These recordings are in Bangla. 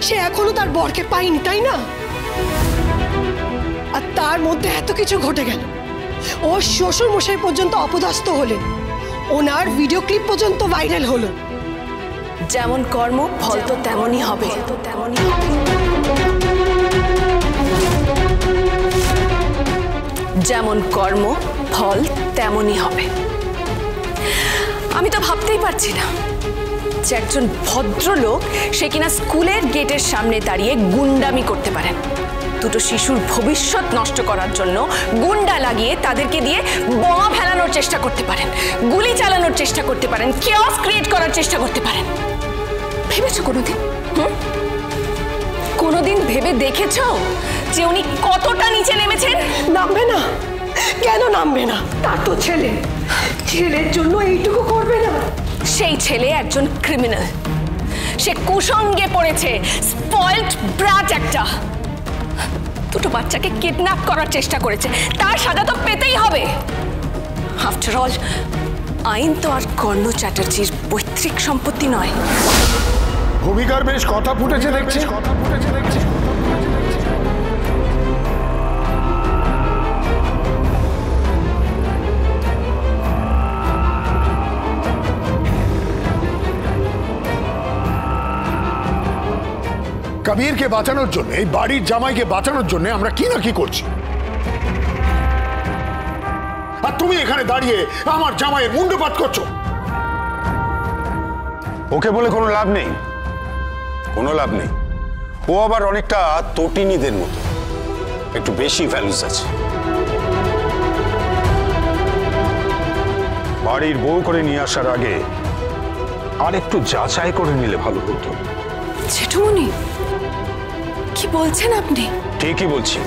সে এখনো তার বরকে পায়নি, তাই না? আর তার মধ্যে এত কিছু ঘটে গেল, ওর শ্বশুর মশাই পর্যন্ত অপদস্থ হলেন, ওনার ভিডিও ক্লিপ পর্যন্ত ভাইরাল হলো। যেমন কর্ম ফল তো তেমনই হবে। যেমন কর্ম ফল তেমনই হবে। আমি তো ভাবতেই পারছি না যে একজন ভদ্রলোক সে কিনা স্কুলের গেটের সামনে দাঁড়িয়ে গুন্ডামি করতে পারেন। দুটো শিশুর ভবিষ্যৎ নষ্ট করার জন্য গুন্ডা লাগিয়ে তাদেরকে দিয়ে বোমা ফেলানোর চেষ্টা করতে পারেন, গুলি চালানোর চেষ্টা করতে পারেন, কেওস ক্রিয়েট করার চেষ্টা করতে পারেন। ভেবেছো কোনোদিন? কোনোদিন ভেবে দেখেছো যে উনি কতটা নিচে নেমেছেন? নামবে না? কেন নামবে না? তার তো ছেলে, ছেলের জন্য এইটুকু করবে না? সেই ছেলে একজন ক্রিমিনাল, সে কুসঙ্গে পড়েছে, স্পয়েলড ব্রাট একটা। দুটো বাচ্চাকে কিডন্যাপ করার চেষ্টা করেছে, তার সাজা তো পেতেই হবে। আফটার অল আইন তো আর কর্ণ চ্যাটার্জির পৈতৃক সম্পত্তি নয়। ভূমিকার বেশ কথা ফুটেছে দেখছি। কবিরকে বাঁচানোর জন্য, এই বাড়ির জামাইকে বাঁচানোর জন্য আমরা কি না কি করছি, আর তুমি এখানে দাঁড়িয়ে আমার জামাইয়ের মুন্ডপাত করছো। ওকে বলে কোনো লাভ নেই, কোনো লাভ নেই। ও আবার অনেকটা তটিনীদের মতো, একটু বেশি ভ্যালুস আছে। বাড়ির বউ করে নিয়ে আসার আগে আর একটু যাচাই করে নিলে ভালো হতো। জেঠুমনি, কি বলছেন আপনি? ঠিকই বলছি।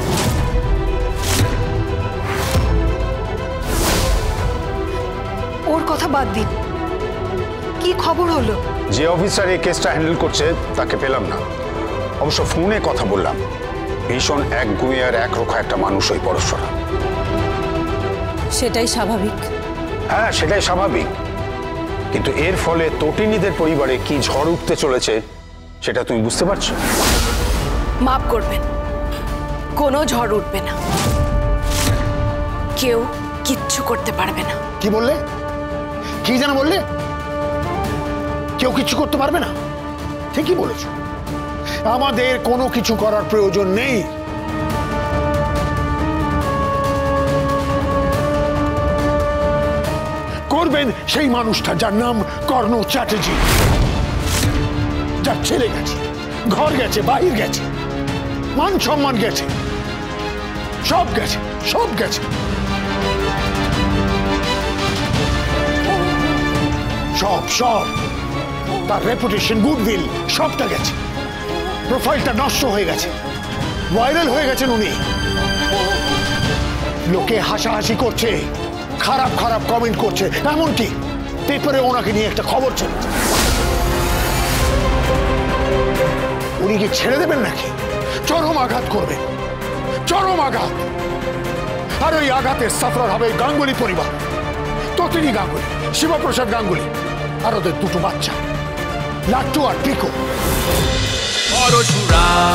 ওর কথা বাদ দিন, কি খবর হলো? যে অফিসার এই কেসটা হ্যান্ডেল করছে তাকে পেলাম না। অবশ্য ফোনে কথা বললাম, ভীষণ একগুঁয়ে আর একরোখা একটা মানুষ ওই পরশরা। সেটাই স্বাভাবিক। হ্যাঁ, সেটাই স্বাভাবিক, কিন্তু এর ফলে তটিনীদের পরিবারে কি ঝড় উঠতে চলেছে সেটা তুমি বুঝতে পারছো? মাফ করবেন, কোনো ঝড় উঠবে না, কেউ কিচ্ছু করতে পারবে না। কি বললে? কি যেন বললে? কেউ কিছু করতে পারবে না? ঠিকই বলেছ, আমাদের কোনো কিছু করার প্রয়োজন নেই। করবেন সেই মানুষটা যার নাম কর্ণ চ্যাটার্জি, যার ছেলে গেছে, ঘর গেছে, বাহির গেছে, মান সম্মান গেছে, সব গেছে, সব গেছে। সব সব তার রেপুটেশন, গুডউইল সবটা গেছে। প্রোফাইলটা নষ্ট হয়ে গেছে, ভাইরাল হয়ে গেছেন উনি। লোকে হাসাহাসি করছে, খারাপ খারাপ কমেন্ট করছে, এমনকি পেপারে ওনাকে নিয়ে একটা খবর চলেছে। উনি কি ছেড়ে দেবেন নাকি? চরম আঘাত করবেন, চরম আঘাত। আর ওই আঘাতের সাফার হবে গাঙ্গুলি পরিবার, তটিনী গাঙ্গুলি, শিবপ্রসাদ গাঙ্গুলি, আর ওদের দুটো বাচ্চা, লাট্টু আর পিকো।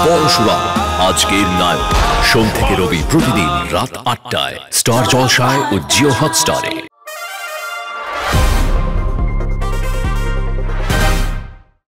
পরশুরাম আজকের নায়ক, সোম থেকে রবি প্রতিদিন রাত ৮টায় স্টার জলসায় ও জিও হটস্টারে।